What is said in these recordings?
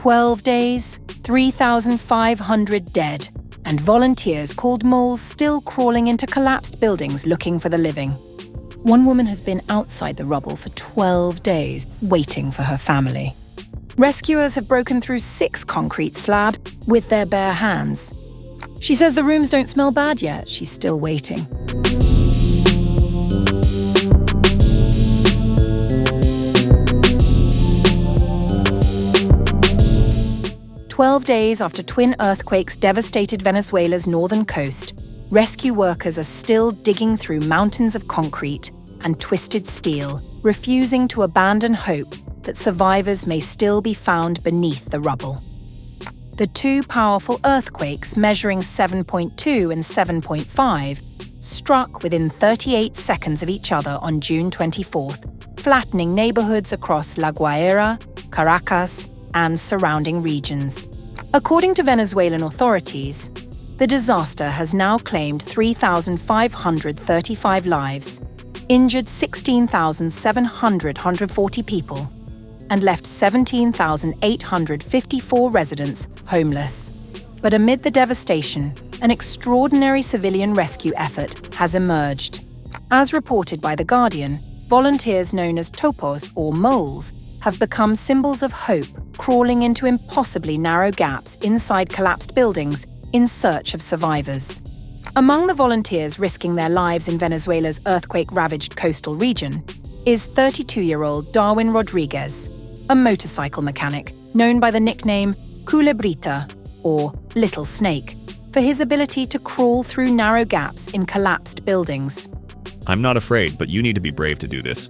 12 days, 3,500 dead, and volunteers called moles still crawling into collapsed buildings looking for the living. One woman has been outside the rubble for 12 days, waiting for her family. Rescuers have broken through 6 concrete slabs with their bare hands. She says the rooms don't smell bad yet. She's still waiting. "12 days after twin earthquakes devastated Venezuela's northern coast, rescue workers are still digging through mountains of concrete and twisted steel, refusing to abandon hope that survivors may still be found beneath the rubble. The 2 powerful earthquakes, measuring 7.2 and 7.5, struck within 38 seconds of each other on June 24th, flattening neighborhoods across La Guaira, Caracas, and surrounding regions. According to Venezuelan authorities, the disaster has now claimed 3,535 lives, injured 16,740 people, and left 17,854 residents homeless. But amid the devastation, an extraordinary civilian rescue effort has emerged. As reported by The Guardian, volunteers known as topos, or moles, have become symbols of hope, crawling into impossibly narrow gaps inside collapsed buildings in search of survivors. Among the volunteers risking their lives in Venezuela's earthquake-ravaged coastal region is 32-year-old Darwin Rodriguez, a motorcycle mechanic known by the nickname Culebrita, or Little Snake, for his ability to crawl through narrow gaps in collapsed buildings. "I'm not afraid, but you need to be brave to do this."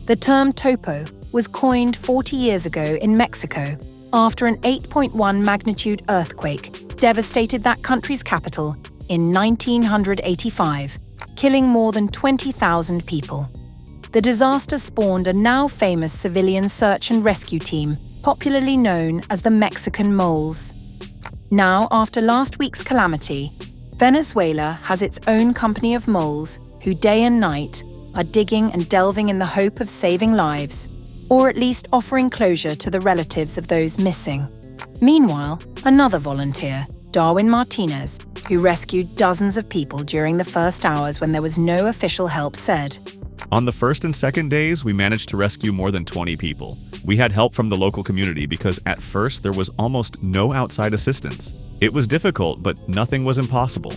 The term topo was coined 40 years ago in Mexico after an 8.1 magnitude earthquake devastated that country's capital in 1985, killing more than 20,000 people. The disaster spawned a now famous civilian search and rescue team, popularly known as the Mexican Moles. Now, after last week's calamity, Venezuela has its own company of moles who day and night are digging and delving in the hope of saving lives, or at least offering closure to the relatives of those missing. Meanwhile, another volunteer, Darwin Martinez, who rescued dozens of people during the first hours when there was no official help, said, "On the first and second days, we managed to rescue more than 20 people. We had help from the local community because at first there was almost no outside assistance. It was difficult, but nothing was impossible."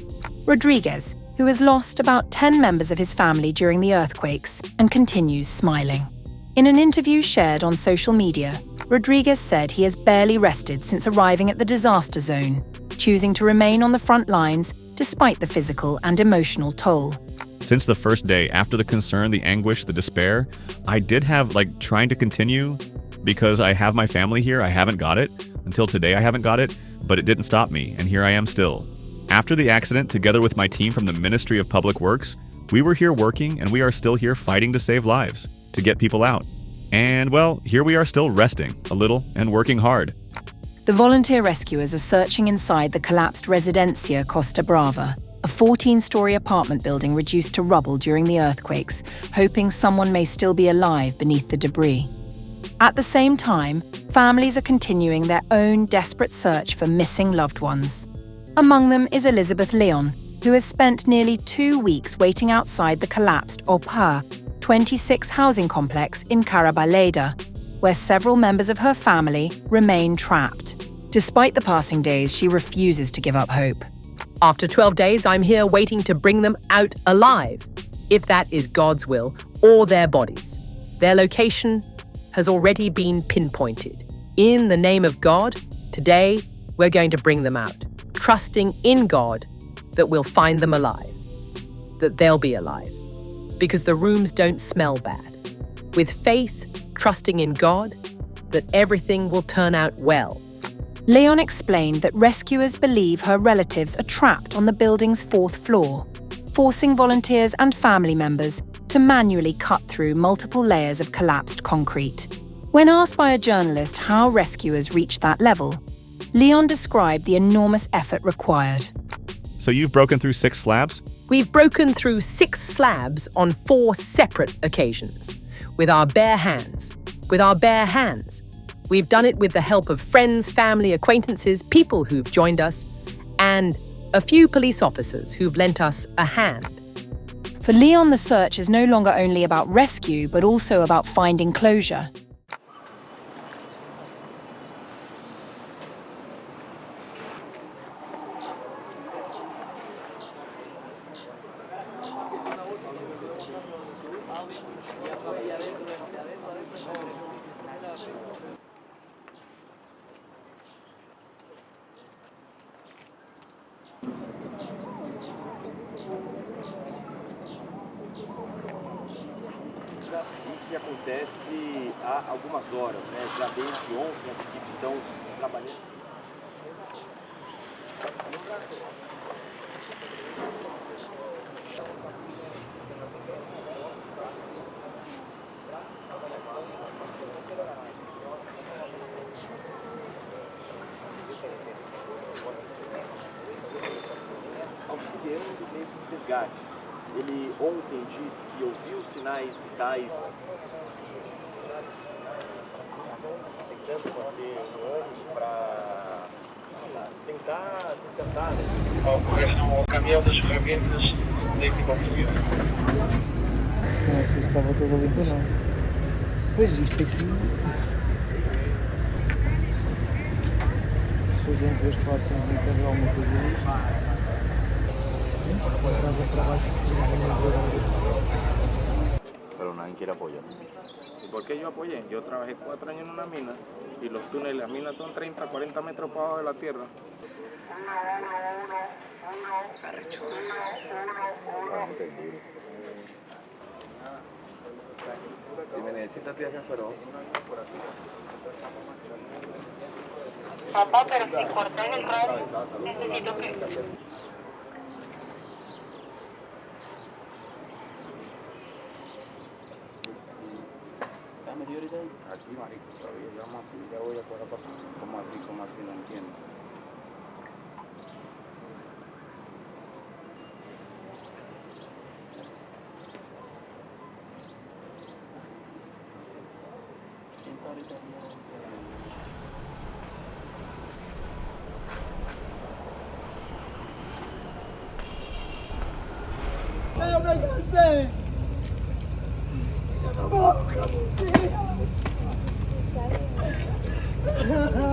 Rodriguez, who has lost about 10 members of his family during the earthquakes, and continues smiling. In an interview shared on social media, Rodriguez said he has barely rested since arriving at the disaster zone, choosing to remain on the front lines despite the physical and emotional toll. "Since the first day, after the concern, the anguish, the despair, I did have trying to continue because I have my family here. I haven't got it. Until today, I haven't got it, but it didn't stop me, and here I am still. After the accident, together with my team from the Ministry of Public Works, we were here working, and we are still here fighting to save lives, to get people out. And, well, here we are still resting a little and working hard." The volunteer rescuers are searching inside the collapsed Residencia Costa Brava, a 14-story apartment building reduced to rubble during the earthquakes, hoping someone may still be alive beneath the debris. At the same time, families are continuing their own desperate search for missing loved ones. Among them is Elizabeth Leon, who has spent nearly 2 weeks waiting outside the collapsed OPA 26 housing complex in Carabaleda, where several members of her family remain trapped. Despite the passing days, she refuses to give up hope. "After 12 days, I'm here waiting to bring them out alive, if that is God's will, or their bodies. Their location has already been pinpointed. In the name of God, today we're going to bring them out, trusting in God that we'll find them alive, that they'll be alive, because the rooms don't smell bad. With faith, trusting in God, that everything will turn out well." Leon explained that rescuers believe her relatives are trapped on the building's 4th floor, forcing volunteers and family members to manually cut through multiple layers of collapsed concrete. When asked by a journalist how rescuers reached that level, Leon described the enormous effort required. "So you've broken through 6 slabs?" "We've broken through 6 slabs on 4 separate occasions, with our bare hands. We've done it with the help of friends, family, acquaintances, people who've joined us, and a few police officers who've lent us a hand. For Leon, the search is no longer only about rescue, but also about finding closure. Que acontece há algumas horas, né? Já desde ontem as equipes estão trabalhando. Auxiliando nesses resgates. Ele ontem disse que ouviu sinais vitais. Tentando manter o ânimo para tentar resgatar. O caminhão das ferramentas da equipa portuguesa. Não sei se estava todo ali para não. Pois isto aqui. Se a gente vê façam entender alguma coisa disto. Pero nadie quiere apoyar. ¿Y por qué yo apoyé? Yo trabajé 4 años en una mina y los túneles, las minas son 30, 40 metros para abajo de la tierra. Si me necesitas, tía, que fueron. Papá, pero si corté el radio, necesito que... Aquí, marico, todavía llamo así, ya voy a poder pasar. ¿Cómo así? No entiendo. Ha ha ha!